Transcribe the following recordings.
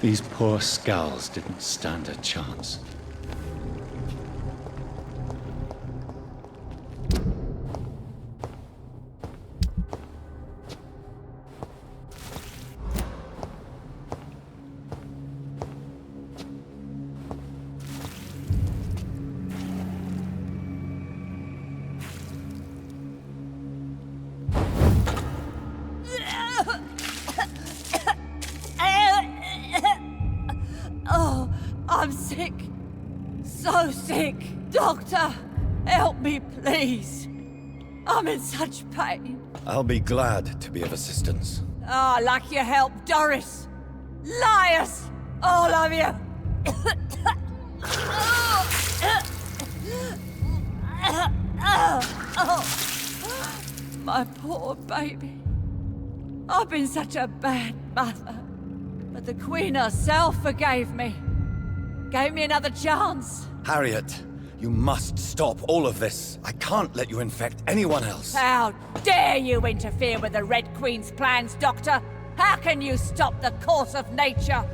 These poor skulls didn't stand a chance. I'm sick. So sick. Doctor, help me, please. I'm in such pain. I'll be glad to be of assistance. Like your help, Doris. Liars! All of you! My poor baby. I've been such a bad mother. But the Queen herself forgave me. Gave me another chance. Harriet, you must stop all of this. I can't let you infect anyone else. How dare you interfere with the Red Queen's plans, Doctor? How can you stop the course of nature?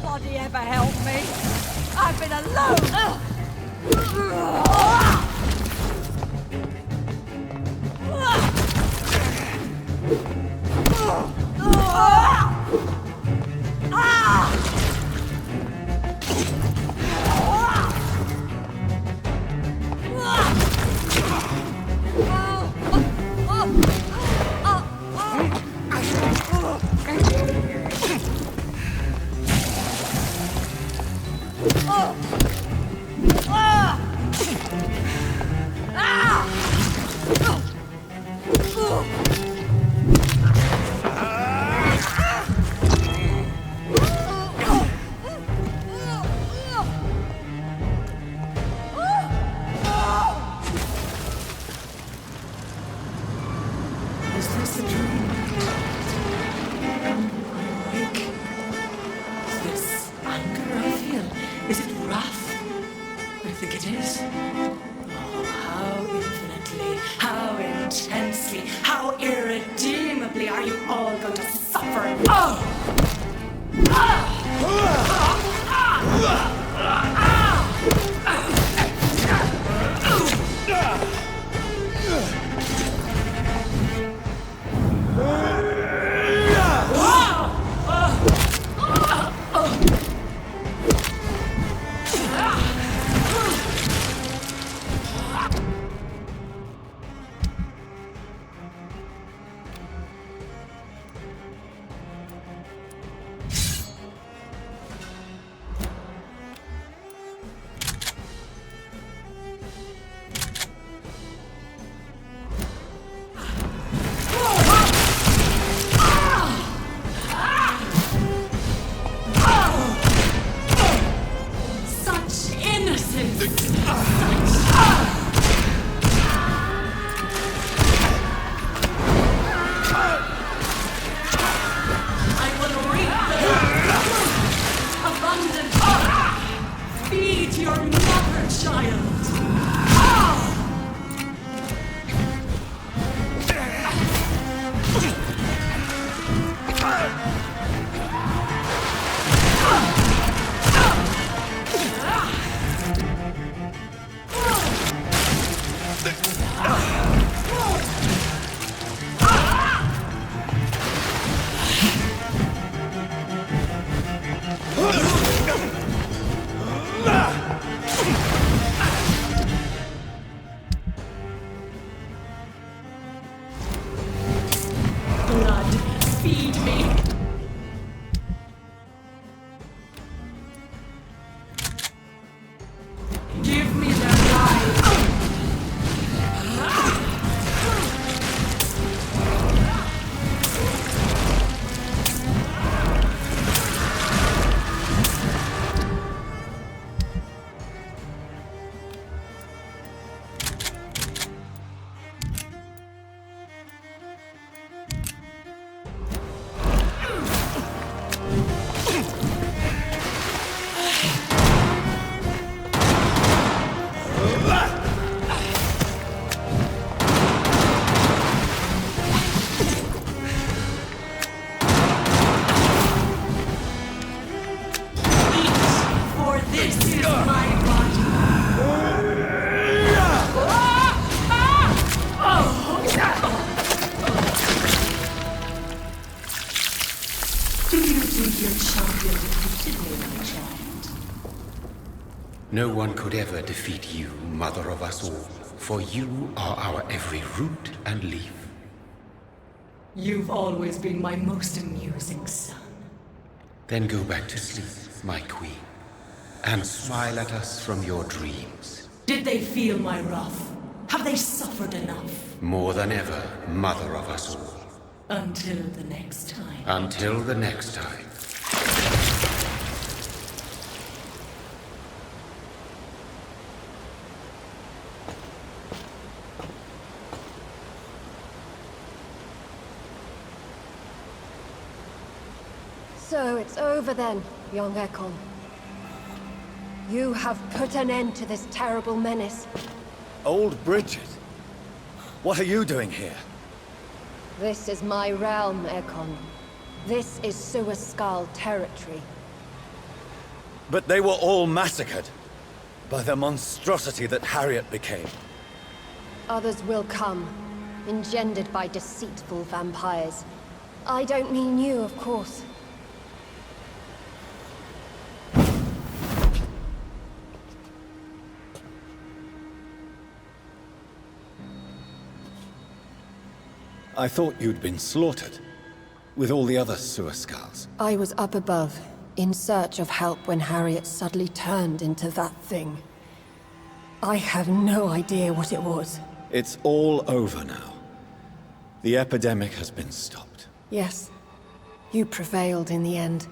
Nobody ever helped me. I've been alone. think your champion defeated me, my child? No one could ever defeat you, mother of us all, for you are our every root and leaf. You've always been my most amusing son. Then go back to sleep, my queen, and smile at us from your dreams. Did they feel my wrath? Have they suffered enough? More than ever, mother of us all. Until the next time. Until the next time. So it's over then, young Ekon. You have put an end to this terrible menace. Old Bridget? What are you doing here? This is my realm, Ekon. This is Suaskal territory. But they were all massacred by the monstrosity that Harriet became. Others will come, engendered by deceitful vampires. I don't mean you, of course. I thought you'd been slaughtered, with all the other Suaskals. I was up above, in search of help when Harriet suddenly turned into that thing. I have no idea what it was. It's all over now. The epidemic has been stopped. Yes, you prevailed in the end.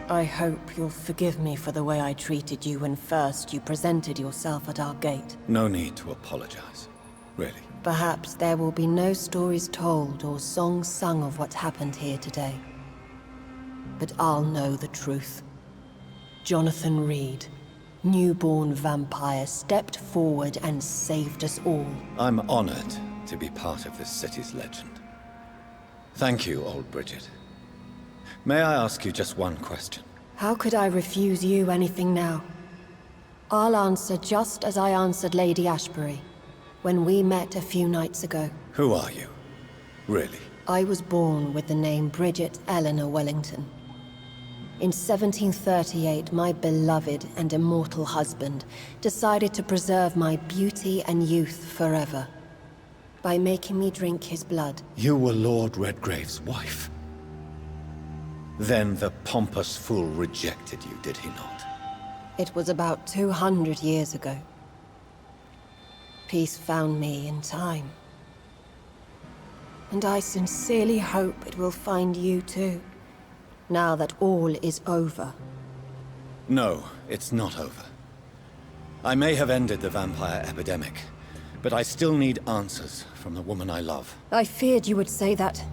I hope you'll forgive me for the way I treated you when first you presented yourself at our gate. No need to apologize, really. Perhaps there will be no stories told or songs sung of what happened here today. But I'll know the truth. Jonathan Reed, newborn vampire, stepped forward and saved us all. I'm honored to be part of this city's legend. Thank you, old Bridget. May I ask you just one question? How could I refuse you anything now? I'll answer just as I answered Lady Ashbury when we met a few nights ago. Who are you? Really? I was born with the name Bridget Eleanor Wellington. In 1738, my beloved and immortal husband decided to preserve my beauty and youth forever by making me drink his blood. You were Lord Redgrave's wife. Then the pompous fool rejected you, did he not? It was about 200 years ago. Peace found me in time. And I sincerely hope it will find you too, now that all is over. No, it's not over. I may have ended the vampire epidemic, but I still need answers from the woman I love. I feared you would say that.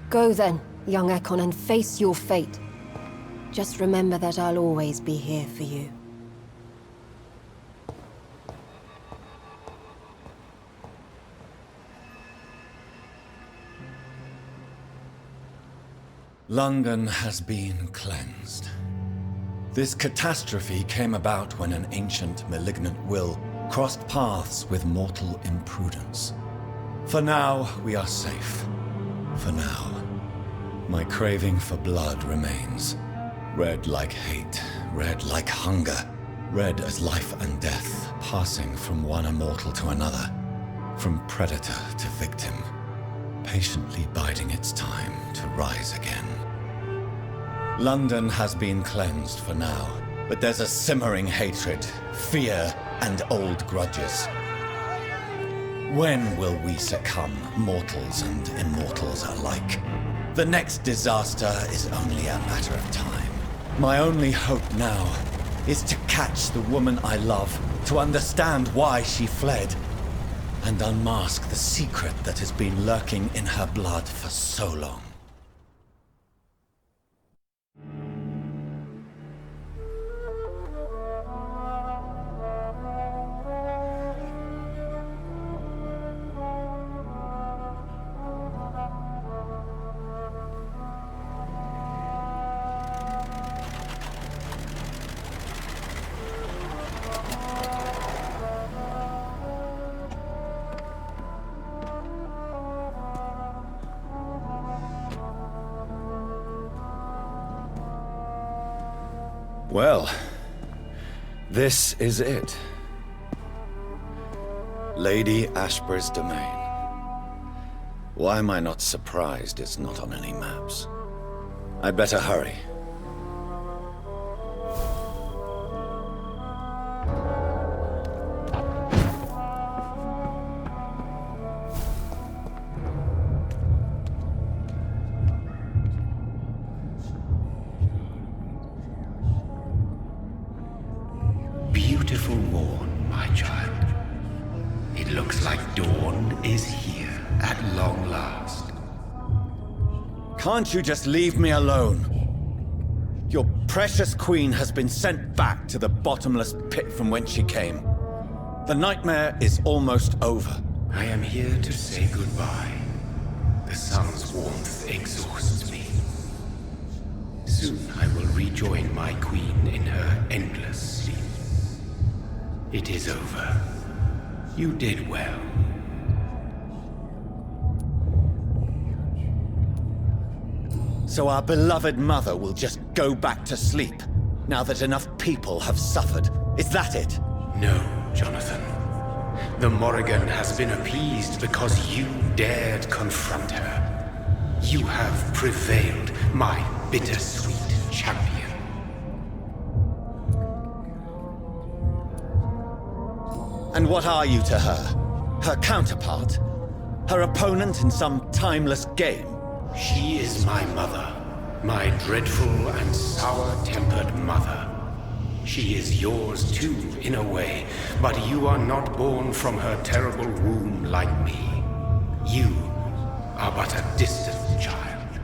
Go then, young Ekon, and face your fate. Just remember that I'll always be here for you. London has been cleansed. This catastrophe came about when an ancient, malignant will crossed paths with mortal imprudence. For now, we are safe. For now. My craving for blood remains. Red like hate, red like hunger, red as life and death, passing from one immortal to another, from predator to victim, patiently biding its time to rise again. London has been cleansed for now, but there's a simmering hatred, fear, and old grudges. When will we succumb, mortals and immortals alike? The next disaster is only a matter of time. My only hope now is to catch the woman I love, to understand why she fled, and unmask the secret that has been lurking in her blood for so long. Well, this is it. Lady Ashbur's domain. Why am I not surprised it's not on any maps? I'd better hurry. Beautiful morn, my child. It looks like dawn is here at long last. Can't you just leave me alone? Your precious queen has been sent back to the bottomless pit from whence she came. The nightmare is almost over. I am here to say goodbye. The sun's warmth exhausts me. Soon I will rejoin my queen in her endless sleep. It is over. You did well. So our beloved mother will just go back to sleep, now that enough people have suffered. Is that it? No, Jonathan. The Morrigan has been appeased because you dared confront her. You have prevailed, my bittersweet champion. And what are you to her? Her counterpart? Her opponent in some timeless game? She is my mother, my dreadful and sour-tempered mother. She is yours too, in a way, but you are not born from her terrible womb like me. You are but a distant child.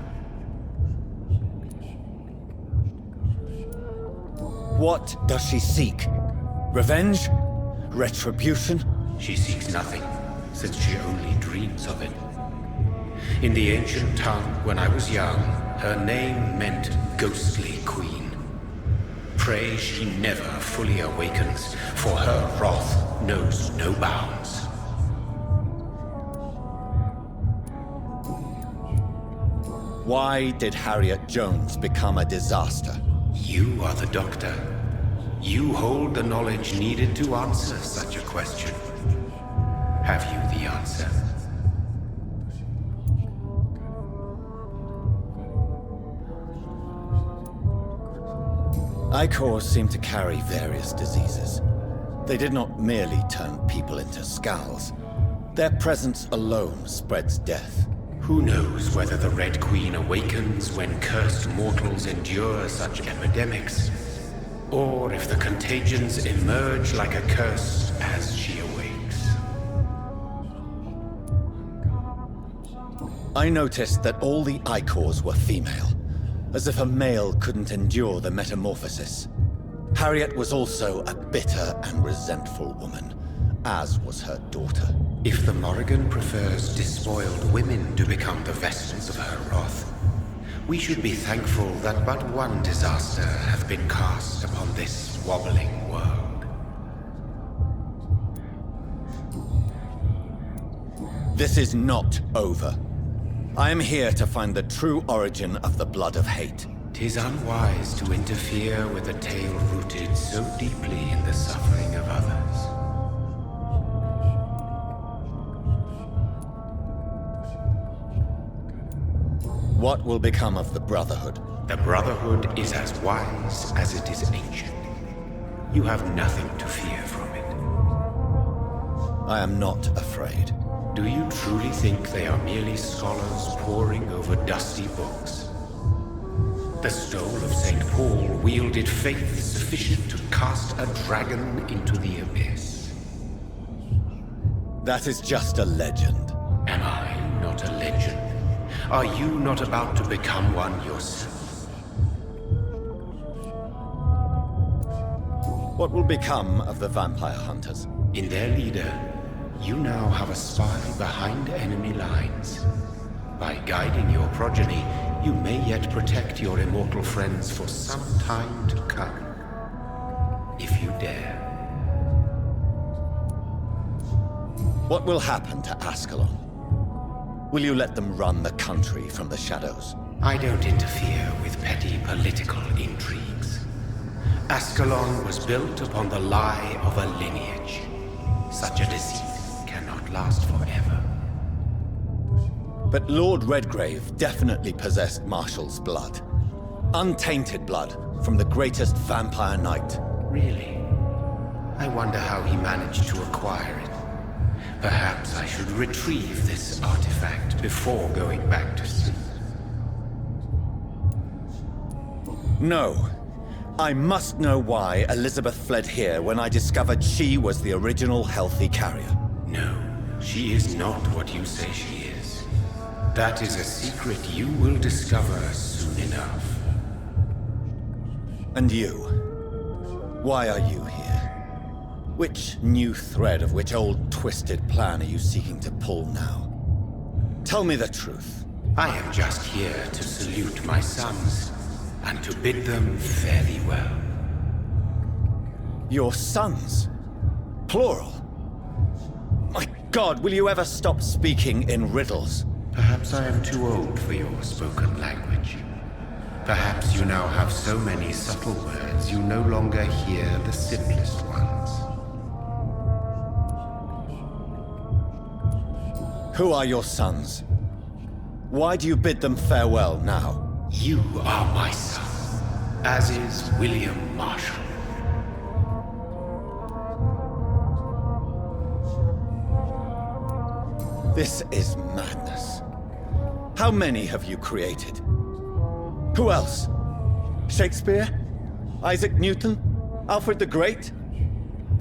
What does she seek? Revenge? Retribution? She seeks nothing, since she only dreams of it. In the ancient tongue, when I was young, her name meant ghostly queen. Pray she never fully awakens, for her wrath knows no bounds. Why did Harriet Jones become a disaster? You are the doctor. You hold the knowledge needed to answer such a question. Have you the answer? Icors seem to carry various diseases. They did not merely turn people into skulls. Their presence alone spreads death. Who knows whether the Red Queen awakens when cursed mortals endure such epidemics, or if the contagions emerge like a curse as she awakes. I noticed that all the Icors were female, as if a male couldn't endure the metamorphosis. Harriet was also a bitter and resentful woman, as was her daughter. If the Morrigan prefers despoiled women to become the vessels of her wrath, we should be thankful that but one disaster hath been cast upon this wobbling world. This is not over. I am here to find the true origin of the blood of hate. 'Tis unwise to interfere with a tale rooted so deeply in the suffering of others. What will become of the Brotherhood? The Brotherhood is as wise as it is ancient. You have nothing to fear from it. I am not afraid. Do you truly think they are merely scholars poring over dusty books? The stole of St. Paul wielded faith sufficient to cast a dragon into the abyss. That is just a legend. Am I not a legend? Are you not about to become one yourself? What will become of the vampire hunters? In their leader, you now have a spy behind enemy lines. By guiding your progeny, you may yet protect your immortal friends for some time to come. If you dare. What will happen to Ascalon? Will you let them run the country from the shadows? I don't interfere with petty political intrigues. Ascalon was built upon the lie of a lineage. Such a deceit cannot last forever. But Lord Redgrave definitely possessed Marshall's blood. Untainted blood from the greatest vampire knight. Really? I wonder how he managed to acquire it. Perhaps I should retrieve this artifact before going back to sleep. No. I must know why Elizabeth fled here when I discovered she was the original healthy carrier. No, she is not what you say she is. That is a secret you will discover soon enough. And you? Why are you here? Which new thread of which old twisted plan are you seeking to pull now? Tell me the truth. I am just here to salute my sons, and to bid them fare thee well. Your sons? Plural? My God, will you ever stop speaking in riddles? Perhaps I am too old for your spoken language. Perhaps you now have so many subtle words you no longer hear the simplest ones. Who are your sons? Why do you bid them farewell now? You are my son, as is William Marshall. This is madness. How many have you created? Who else? Shakespeare? Isaac Newton? Alfred the Great?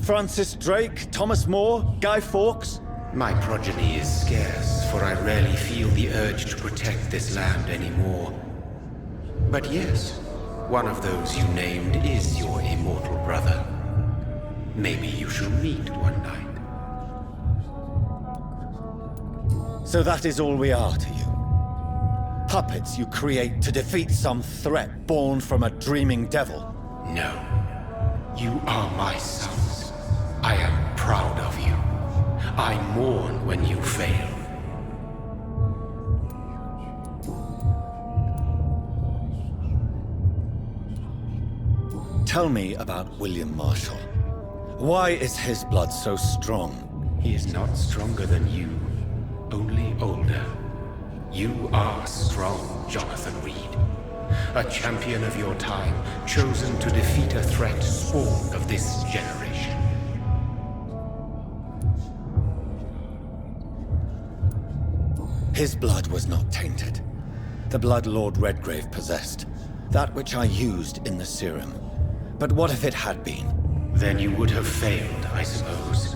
Francis Drake? Thomas More? Guy Fawkes? My progeny is scarce, for I rarely feel the urge to protect this land anymore. But yes, one of those you named is your immortal brother. Maybe you shall meet one night. So that is all we are to you? Puppets you create to defeat some threat born from a dreaming devil? No. You are my sons. I am proud of you. I mourn when you fail. Tell me about William Marshall. Why is his blood so strong? He is not stronger than you, only older. You are strong, Jonathan Reed. A champion of your time, chosen to defeat a threat spawned of this generation. His blood was not tainted. The blood Lord Redgrave possessed. That which I used in the serum. But what if it had been? Then you would have failed, I suppose.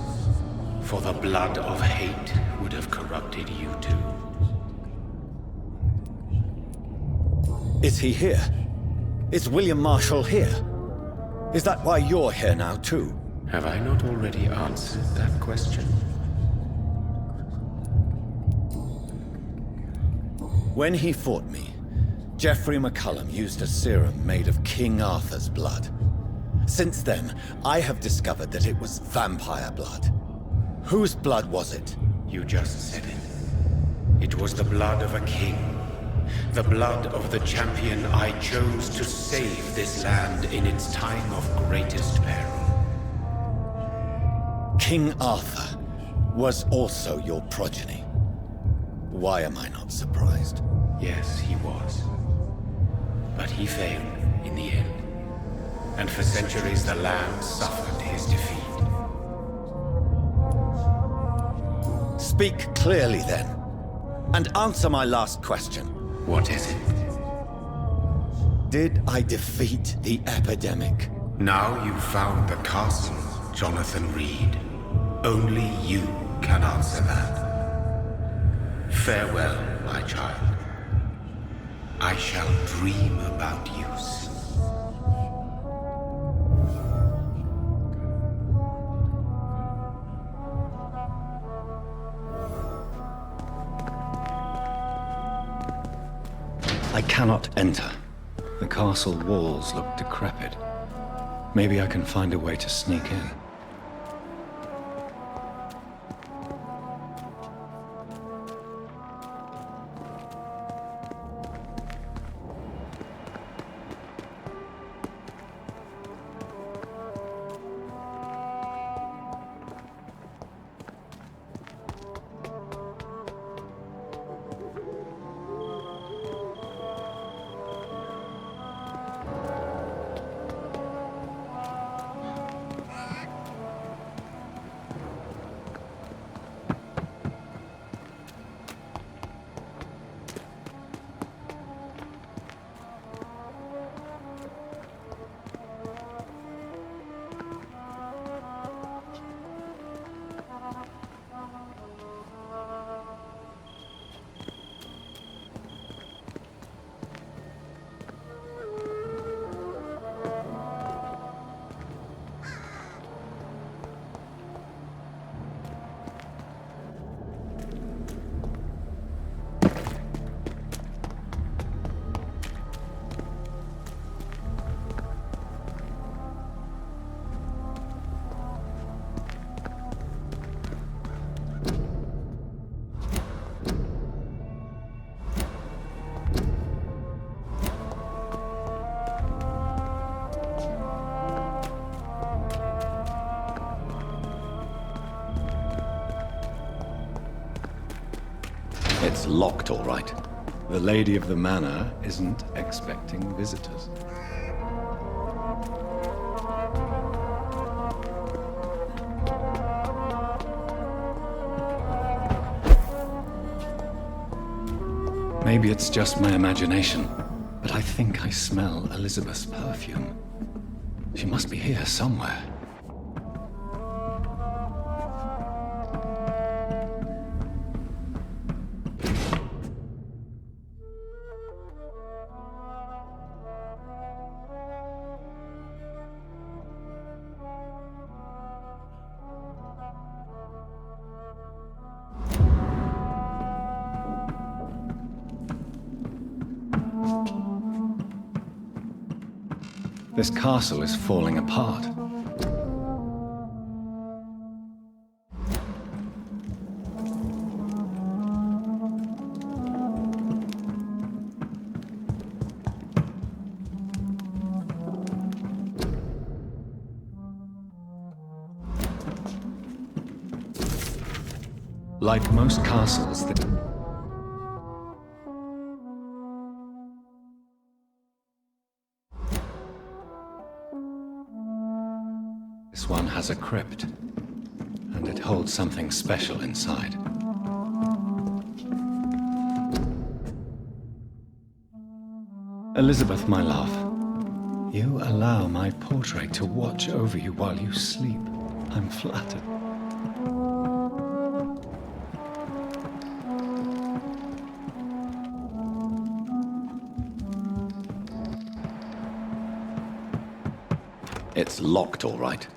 For the blood of hate would have corrupted you too. Is he here? Is William Marshall here? Is that why you're here now too? Have I not already answered that question? When he fought me, Geoffrey McCullum used a serum made of King Arthur's blood. Since then, I have discovered that it was vampire blood. Whose blood was it? You just said it. It was the blood of a king. The blood of the champion I chose to save this land in its time of greatest peril. King Arthur was also your progeny. Why am I not surprised? Yes, he was. But he failed in the end. And for centuries the land suffered his defeat. Speak clearly then, and answer my last question. What is it? Did I defeat the epidemic? Now you've found the castle, Jonathan Reed. Only you can answer that. Farewell, my child. I shall dream about you soon. I cannot enter. The castle walls look decrepit. Maybe I can find a way to sneak in. It's locked, all right. The lady of the manor isn't expecting visitors. Maybe it's just my imagination, but I think I smell Elizabeth's perfume. She must be here somewhere. This castle is falling apart. Like most castles, this one has a crypt, and it holds something special inside. Elizabeth, my love, you allow my portrait to watch over you while you sleep. I'm flattered. It's locked, all right.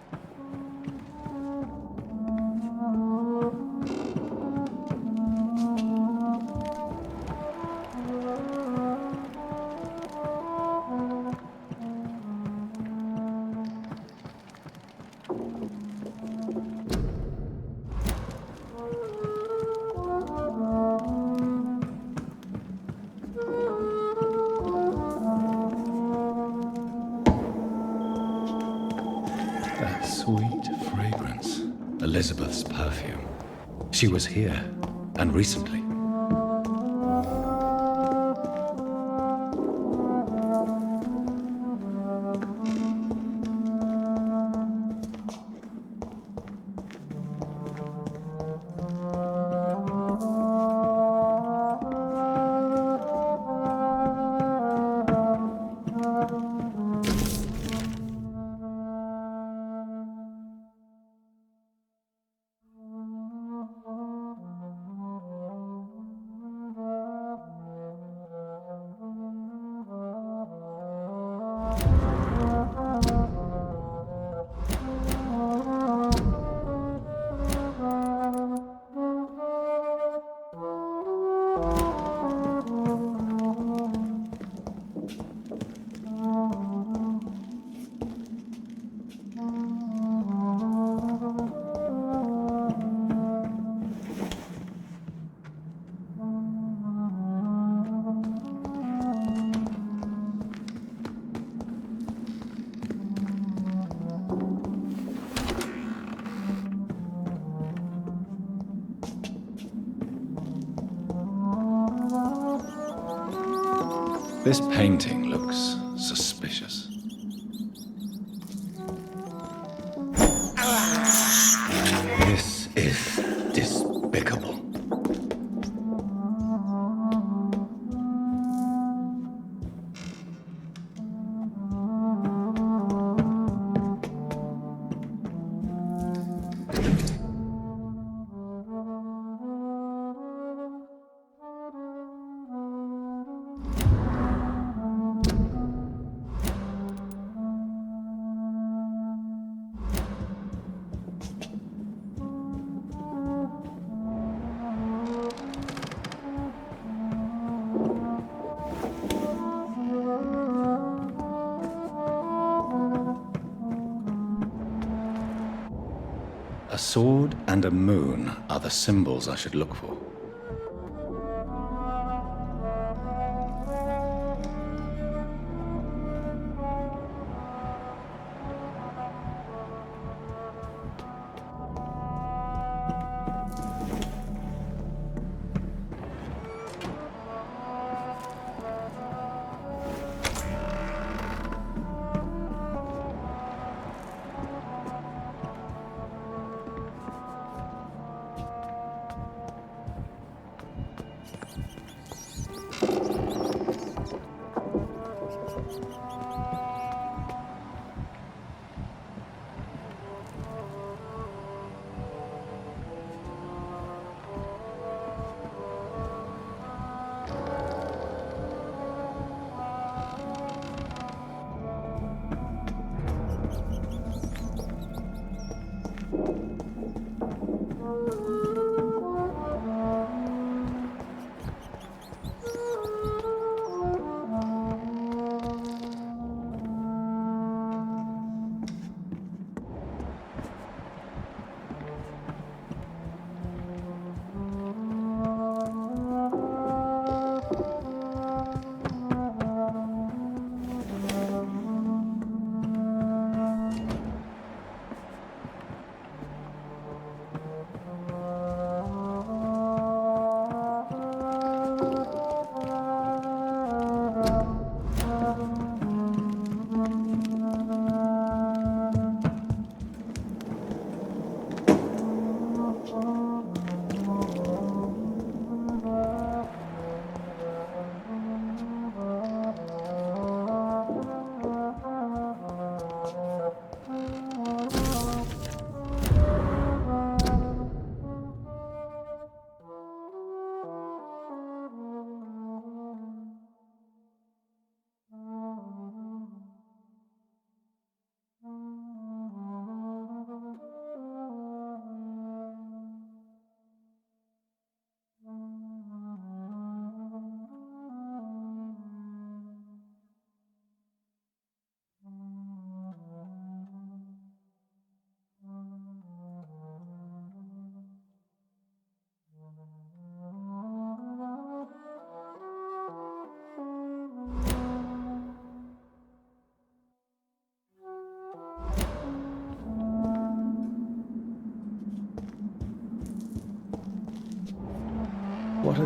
That sweet fragrance. Elizabeth's perfume. She was here, and recently. This painting looks suspicious. This is despicable. A sword and a moon are the symbols I should look for.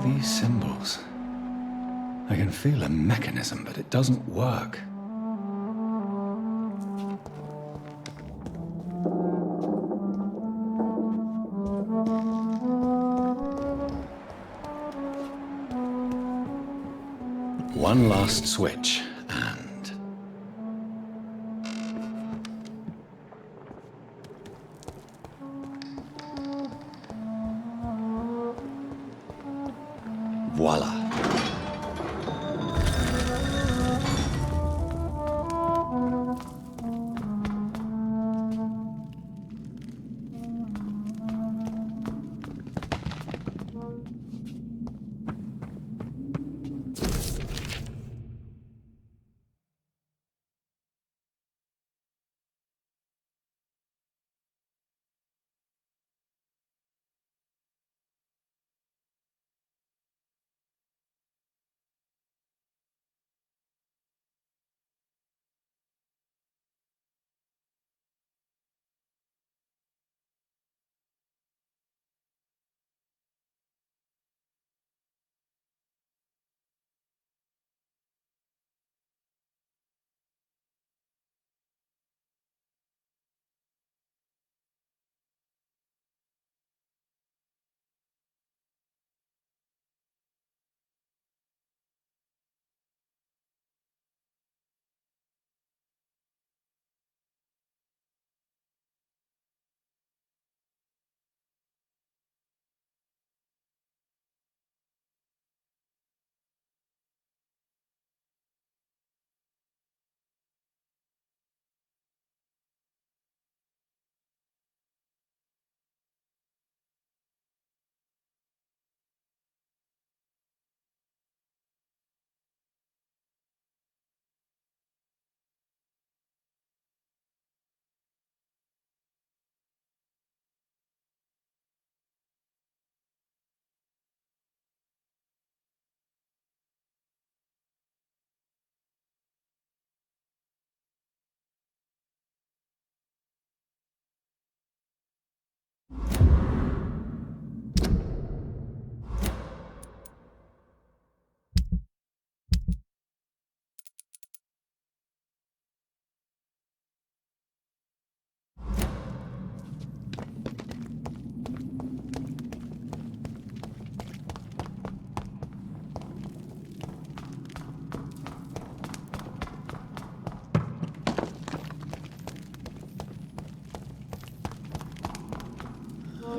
these symbols? I can feel a mechanism, but it doesn't work. One last switch, and... voila.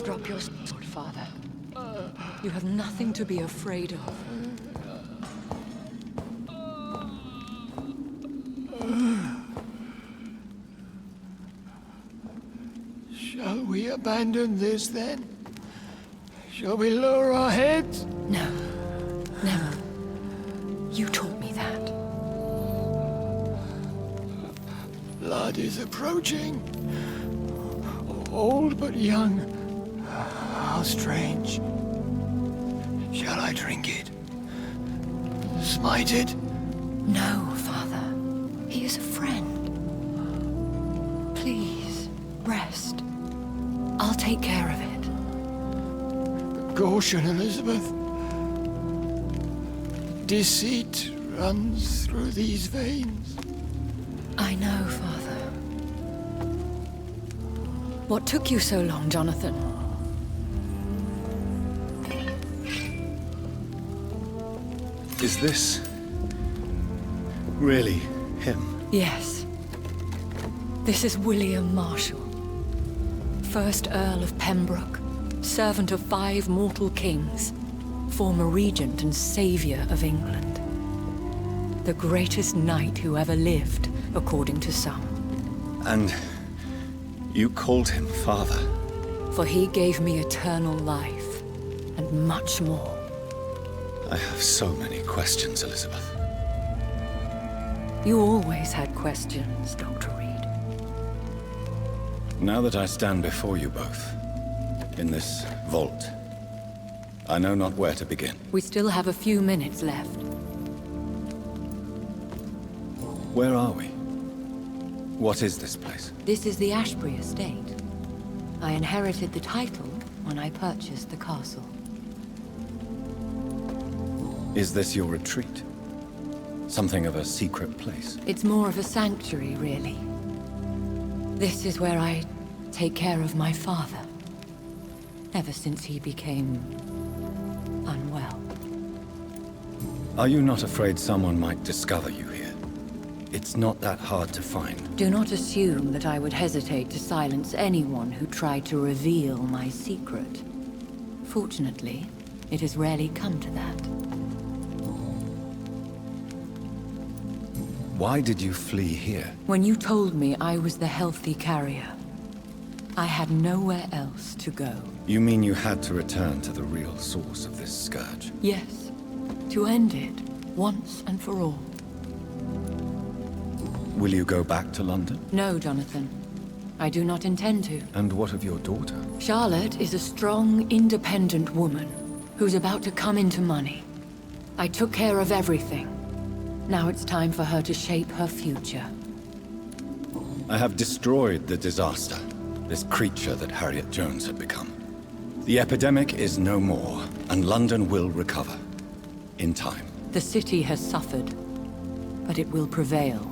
Drop your sword, father. You have nothing to be afraid of. Shall we abandon this then? Shall we lower our heads? No. Never. You taught me that. Blood is approaching. Old but young. How strange. Shall I drink it? Smite it? No, father. He is a friend. Please, rest. I'll take care of it. Caution, Elizabeth. Deceit runs through these veins. I know, father. What took you so long, Jonathan? Is this really him? Yes. This is William Marshall, 1st Earl of Pembroke, servant of 5 mortal kings, former regent and savior of England. The greatest knight who ever lived, according to some. And you called him father? For he gave me eternal life, and much more. I have so many questions, Elizabeth. You always had questions, Dr. Reed. Now that I stand before you both, in this vault, I know not where to begin. We still have a few minutes left. Where are we? What is this place? This is the Ashbury estate. I inherited the title when I purchased the castle. Is this your retreat? Something of a secret place? It's more of a sanctuary, really. This is where I take care of my father. Ever since he became unwell. Are you not afraid someone might discover you here? It's not that hard to find. Do not assume that I would hesitate to silence anyone who tried to reveal my secret. Fortunately, it has rarely come to that. Why did you flee here? When you told me I was the healthy carrier, I had nowhere else to go. You mean you had to return to the real source of this scourge? Yes, to end it, once and for all. Will you go back to London? No, Jonathan. I do not intend to. And what of your daughter? Charlotte is a strong, independent woman who's about to come into money. I took care of everything. Now it's time for her to shape her future. I have destroyed the disaster, this creature that Harriet Jones had become. The epidemic is no more, and London will recover. In time. The city has suffered, but it will prevail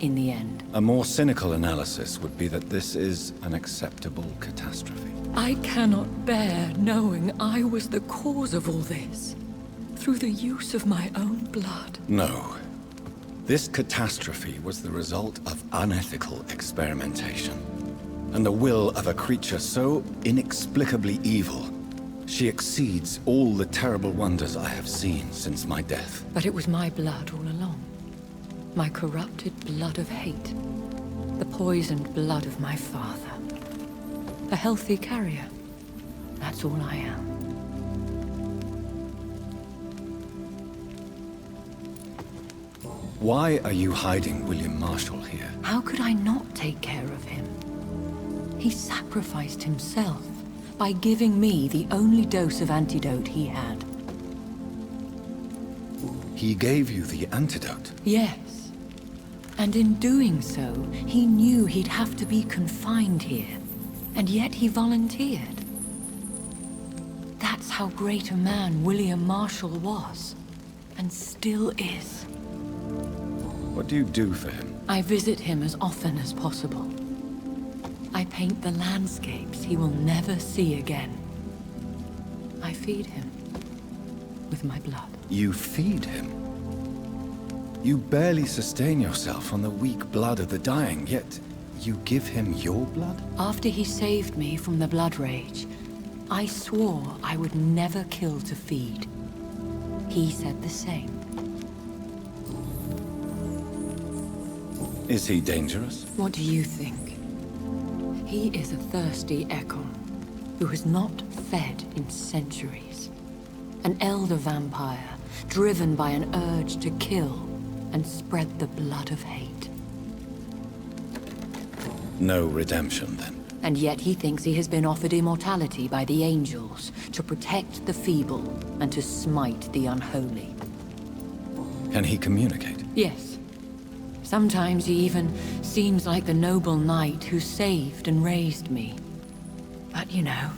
in the end. A more cynical analysis would be that this is an acceptable catastrophe. I cannot bear knowing I was the cause of all this, through the use of my own blood. No. This catastrophe was the result of unethical experimentation, and the will of a creature so inexplicably evil. She exceeds all the terrible wonders I have seen since my death. But it was my blood all along. My corrupted blood of hate. The poisoned blood of my father. A healthy carrier. That's all I am. Why are you hiding William Marshall here? How could I not take care of him? He sacrificed himself by giving me the only dose of antidote he had. He gave you the antidote? Yes. And in doing so, he knew he'd have to be confined here. And yet he volunteered. That's how great a man William Marshall was. And still is. What do you do for him? I visit him as often as possible. I paint the landscapes he will never see again. I feed him with my blood. You feed him? You barely sustain yourself on the weak blood of the dying, yet you give him your blood? After he saved me from the blood rage, I swore I would never kill to feed. He said the same. Is he dangerous? What do you think? He is a thirsty echo who has not fed in centuries. An elder vampire, driven by an urge to kill and spread the blood of hate. No redemption, then? And yet he thinks he has been offered immortality by the angels to protect the feeble and to smite the unholy. Can he communicate? Yes. Sometimes he even seems like the noble knight who saved and raised me. But you know,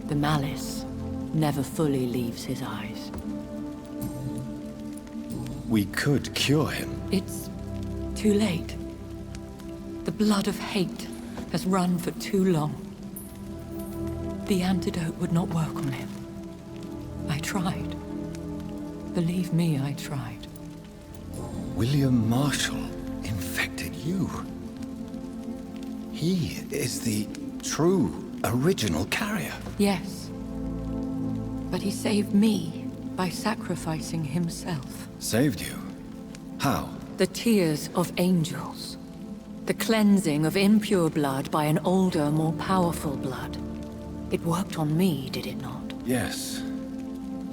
the malice never fully leaves his eyes. We could cure him. It's too late. The blood of hate has run for too long. The antidote would not work on him. I tried. Believe me, I tried. William Marshall infected you. He is the true, original carrier. Yes. But he saved me by sacrificing himself. Saved you? How? The tears of angels. The cleansing of impure blood by an older, more powerful blood. It worked on me, did it not? Yes.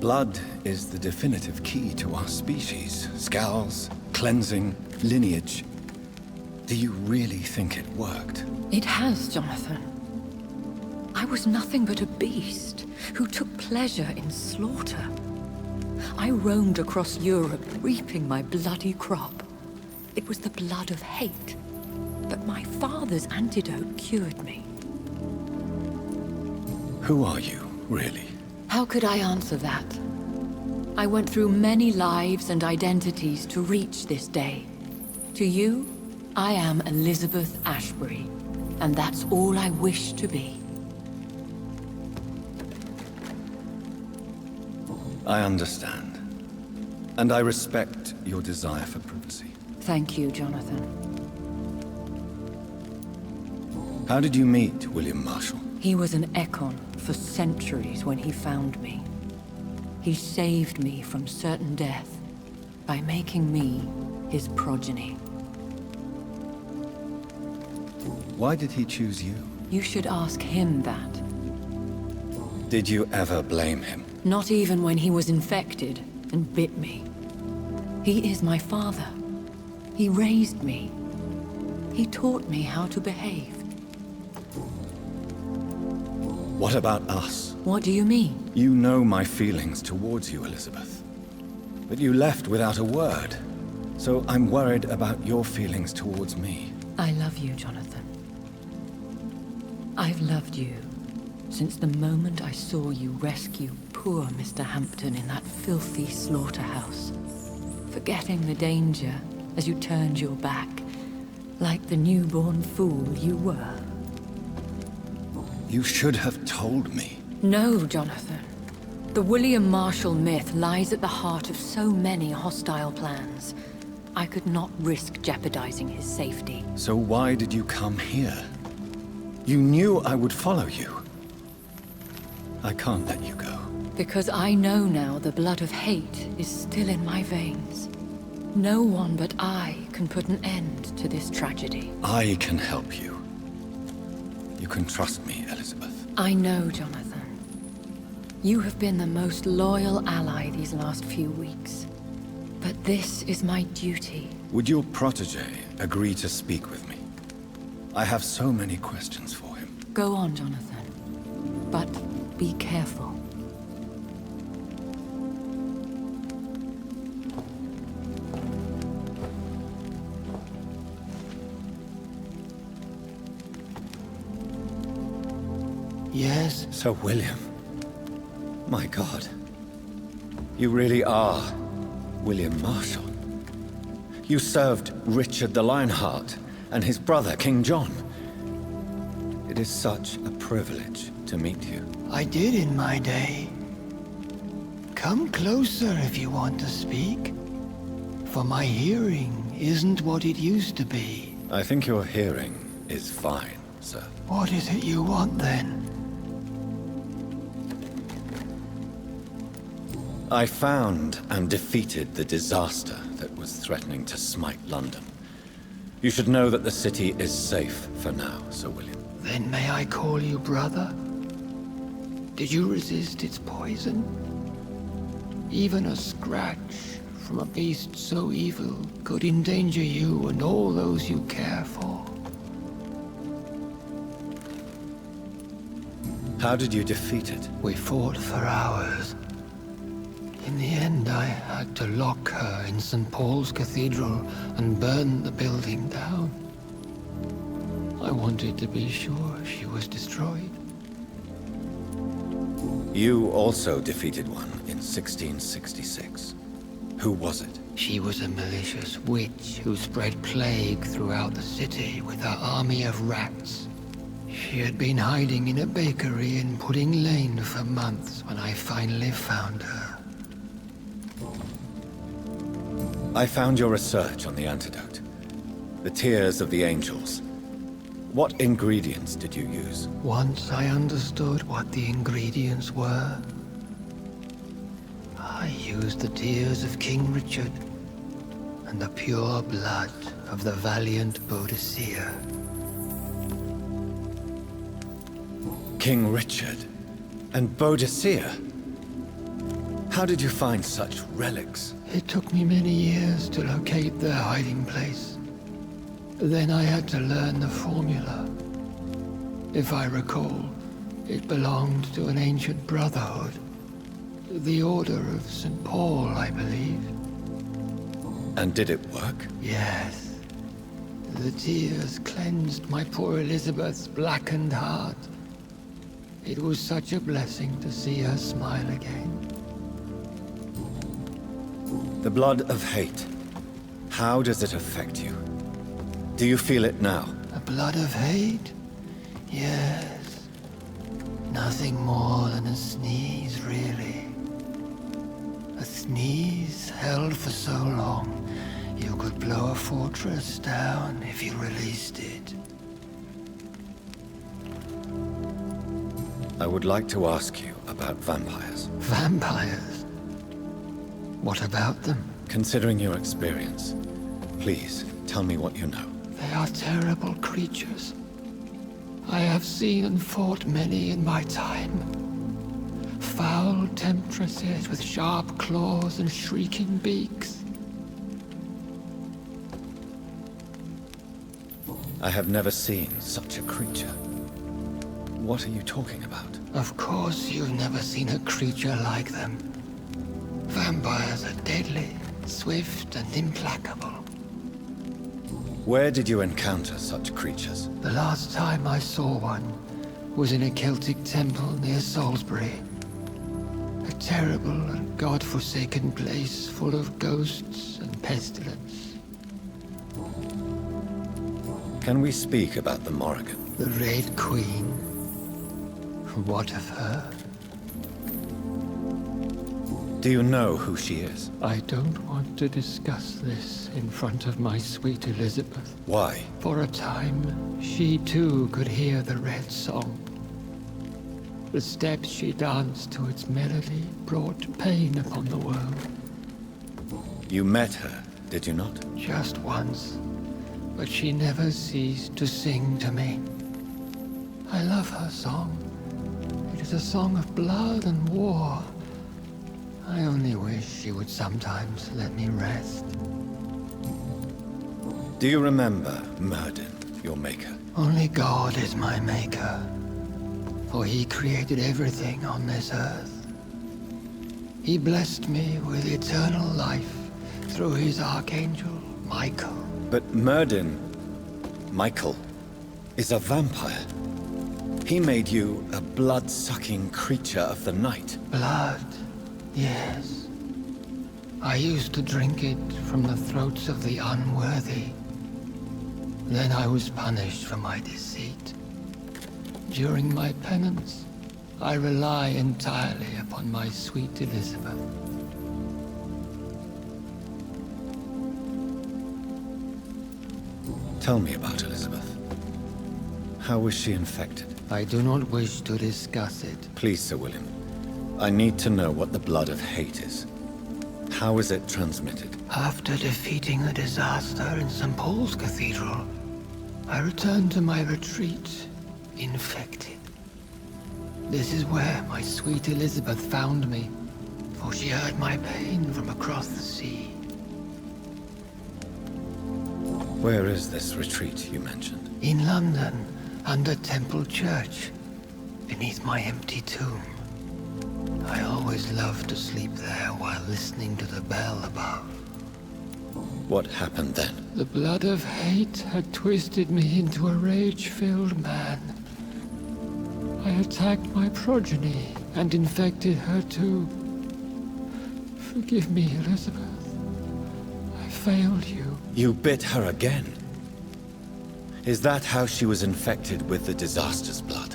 Blood is the definitive key to our species. Scowls, cleansing, lineage. Do you really think it worked? It has, Jonathan. I was nothing but a beast who took pleasure in slaughter. I roamed across Europe, reaping my bloody crop. It was the blood of hate. But my father's antidote cured me. Who are you, really? How could I answer that? I went through many lives and identities to reach this day. To you, I am Elizabeth Ashbury, and that's all I wish to be. I understand. And I respect your desire for privacy. Thank you, Jonathan. How did you meet William Marshall? He was an Ekon for centuries when he found me. He saved me from certain death by making me his progeny. Why did he choose you? You should ask him that. Did you ever blame him? Not even when he was infected and bit me. He is my father. He raised me. He taught me how to behave. What about us? What do you mean? You know my feelings towards you, Elizabeth. But you left without a word. So I'm worried about your feelings towards me. I love you, Jonathan. I've loved you since the moment I saw you rescue poor Mr. Hampton in that filthy slaughterhouse, forgetting the danger as you turned your back, like the newborn fool you were. You should have told me. No, Jonathan. The William Marshall myth lies at the heart of so many hostile plans. I could not risk jeopardizing his safety. So why did you come here? You knew I would follow you. I can't let you go. Because I know now the blood of hate is still in my veins. No one but I can put an end to this tragedy. I can help you. You can trust me, Elizabeth. I know, Jonathan. You have been the most loyal ally these last few weeks. But this is my duty. Would your protege agree to speak with me? I have so many questions for him. Go on, Jonathan. But be careful. Yes? Sir William. My God. You really are William Marshall. You served Richard the Lionheart and his brother, King John. It is such a privilege to meet you. I did in my day. Come closer if you want to speak. For my hearing isn't what it used to be. I think your hearing is fine, sir. What is it you want then? I found and defeated the disaster that was threatening to smite London. You should know that the city is safe for now, Sir William. Then may I call you brother? Did you resist its poison? Even a scratch from a beast so evil could endanger you and all those you care for. How did you defeat it? We fought for hours. In the end, I had to lock her in St. Paul's Cathedral and burn the building down. I wanted to be sure she was destroyed. You also defeated one in 1666. Who was it? She was a malicious witch who spread plague throughout the city with her army of rats. She had been hiding in a bakery in Pudding Lane for months when I finally found her. I found your research on the antidote. The tears of the angels. What ingredients did you use? Once I understood what the ingredients were, I used the tears of King Richard and the pure blood of the valiant Boadicea. King Richard and Boadicea? How did you find such relics? It took me many years to locate their hiding place. Then I had to learn the formula. If I recall, it belonged to an ancient brotherhood. The Order of St. Paul, I believe. And did it work? Yes. The tears cleansed my poor Elizabeth's blackened heart. It was such a blessing to see her smile again. The blood of hate. How does it affect you? Do you feel it now? The blood of hate? Yes. Nothing more than a sneeze, really. A sneeze held for so long, you could blow a fortress down if you released it. I would like to ask you about vampires. Vampires? What about them? Considering your experience, please tell me what you know. They are terrible creatures. I have seen and fought many in my time. Foul temptresses with sharp claws and shrieking beaks. I have never seen such a creature. What are you talking about? Of course you've never seen a creature like them. Vampires are deadly, swift and implacable. Where did you encounter such creatures? The last time I saw one was in a Celtic temple near Salisbury. A terrible and god-forsaken place full of ghosts and pestilence. Can we speak about the Morrigan? The Red Queen? What of her? Do you know who she is? I don't want to discuss this in front of my sweet Elizabeth. Why? For a time, she too could hear the Red Song. The steps she danced to its melody brought pain upon the world. You met her, did you not? Just once, but she never ceased to sing to me. I love her song. It is a song of blood and war. I only wish she would sometimes let me rest. Do you remember Myrddin, your maker? Only God is my maker, for he created everything on this earth. He blessed me with eternal life through his archangel, Michael. But Myrddin, Michael, is a vampire. He made you a blood-sucking creature of the night. Blood, yes. I used to drink it from the throats of the unworthy. Then I was punished for my deceit. During my penance, I rely entirely upon my sweet Elizabeth. Tell me about Elizabeth. How was she infected? I do not wish to discuss it. Please, Sir William. I need to know what the blood of hate is. How is it transmitted? After defeating the disaster in St. Paul's Cathedral, I returned to my retreat, infected. This is where my sweet Elizabeth found me, for she heard my pain from across the sea. Where is this retreat you mentioned? In London, under Temple Church, beneath my empty tomb. I always loved to sleep there while listening to the bell above. What happened then? The blood of hate had twisted me into a rage-filled man. I attacked my progeny and infected her too. Forgive me, Elizabeth. I failed you. You bit her again? Is that how she was infected with the disaster's blood?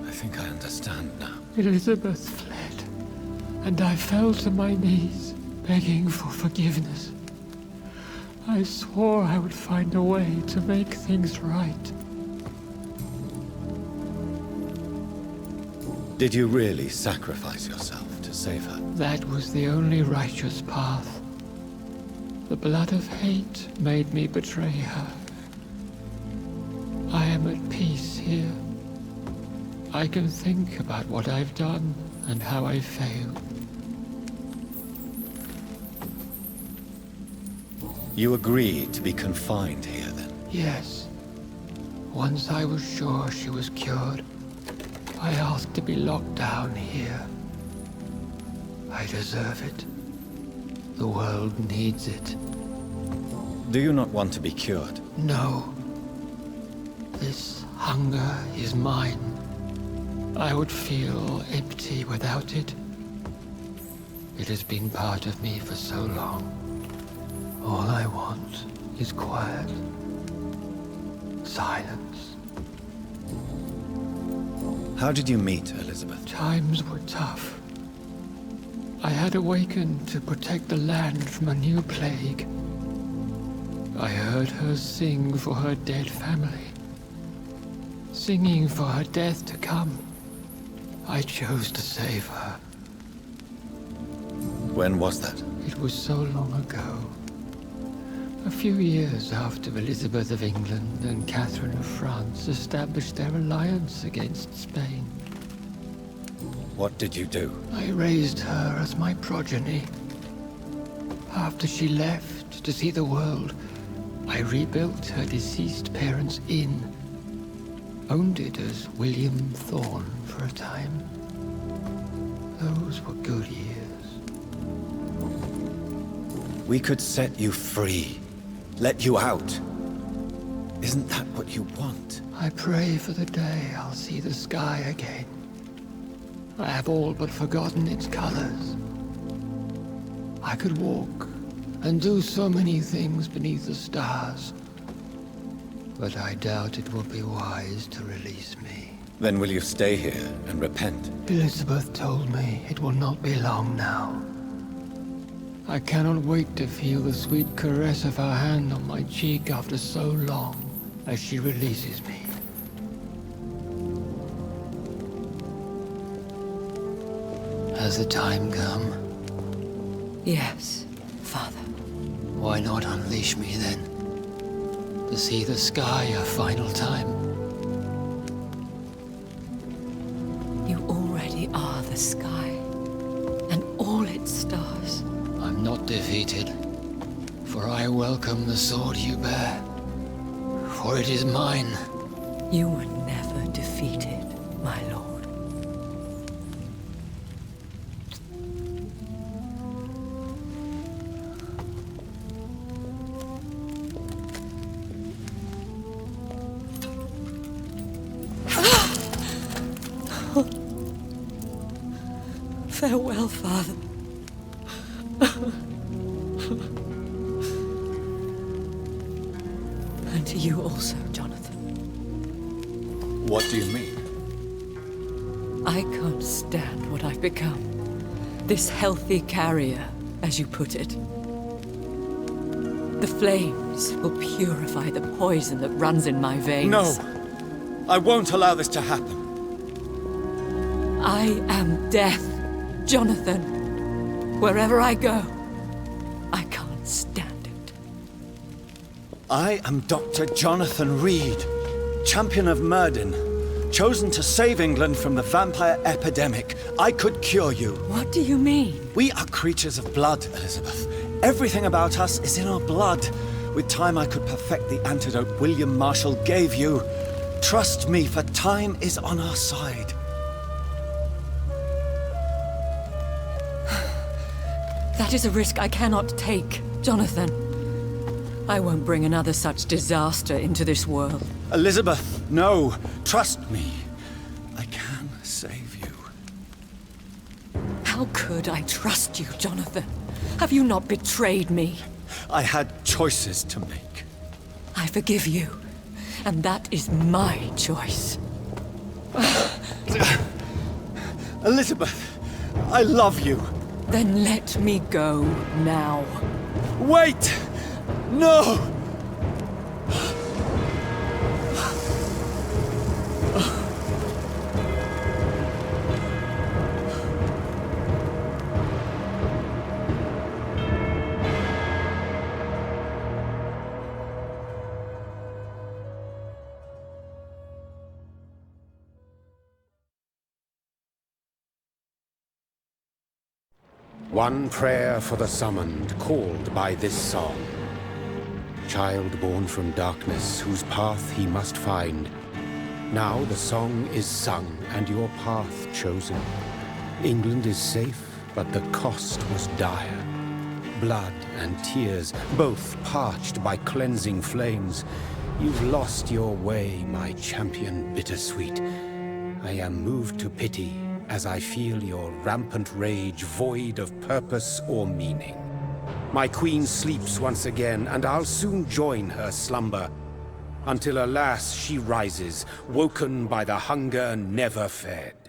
I think I understand now. Elizabeth fled, and I fell to my knees, begging for forgiveness. I swore I would find a way to make things right. Did you really sacrifice yourself to save her? That was the only righteous path. The blood of hate made me betray her. I am at peace here. I can think about what I've done and how I failed. You agreed to be confined here then? Yes. Once I was sure she was cured, I asked to be locked down here. I deserve it. The world needs it. Do you not want to be cured? No. This hunger is mine. I would feel empty without it. It has been part of me for so long. All I want is quiet. Silence. How did you meet Elizabeth? Times were tough. I had awakened to protect the land from a new plague. I heard her sing for her dead family. Singing for her death to come. I chose to save her. When was that? It was so long ago. A few years after Elizabeth of England and Catherine of France established their alliance against Spain. What did you do? I raised her as my progeny. After she left to see the world, I rebuilt her deceased parents' inn. Owned it as William Thorne for a time. Those were good years. We could set you free. Let you out. Isn't that what you want? I pray for the day I'll see the sky again. I have all but forgotten its colors. I could walk and do so many things beneath the stars. But I doubt it will be wise to release me. Then will you stay here and repent? Elizabeth told me it will not be long now. I cannot wait to feel the sweet caress of her hand on my cheek after so long as she releases me. Has the time come? Yes, Father. Why not unleash me then? To see the sky a final time? You already are the sky, and all its stars. I'm not defeated, for I welcome the sword you bear, for it is mine. You were never defeated, my lord. Farewell, Father. And to you also, Jonathan. What do you mean? I can't stand what I've become. This healthy carrier, as you put it. The flames will purify the poison that runs in my veins. No! I won't allow this to happen. I am death, Jonathan. Wherever I go, I can't stand it. I am Dr. Jonathan Reed, champion of Myrddin, chosen to save England from the vampire epidemic. I could cure you. What do you mean? We are creatures of blood, Elizabeth. Everything about us is in our blood. With time, I could perfect the antidote William Marshall gave you. Trust me, for time is on our side. That is a risk I cannot take, Jonathan. I won't bring another such disaster into this world. Elizabeth, no. Trust me. I can save you. How could I trust you, Jonathan? Have you not betrayed me? I had choices to make. I forgive you, and that is my choice. Elizabeth, I love you. Then let me go now. Wait! No! One prayer for the summoned, called by this song. Child born from darkness, whose path he must find. Now the song is sung, and your path chosen. England is safe, but the cost was dire. Blood and tears, both parched by cleansing flames. You've lost your way, my champion bittersweet. I am moved to pity as I feel your rampant rage void of purpose or meaning. My queen sleeps once again, and I'll soon join her slumber, until alas she rises, woken by the hunger never fed.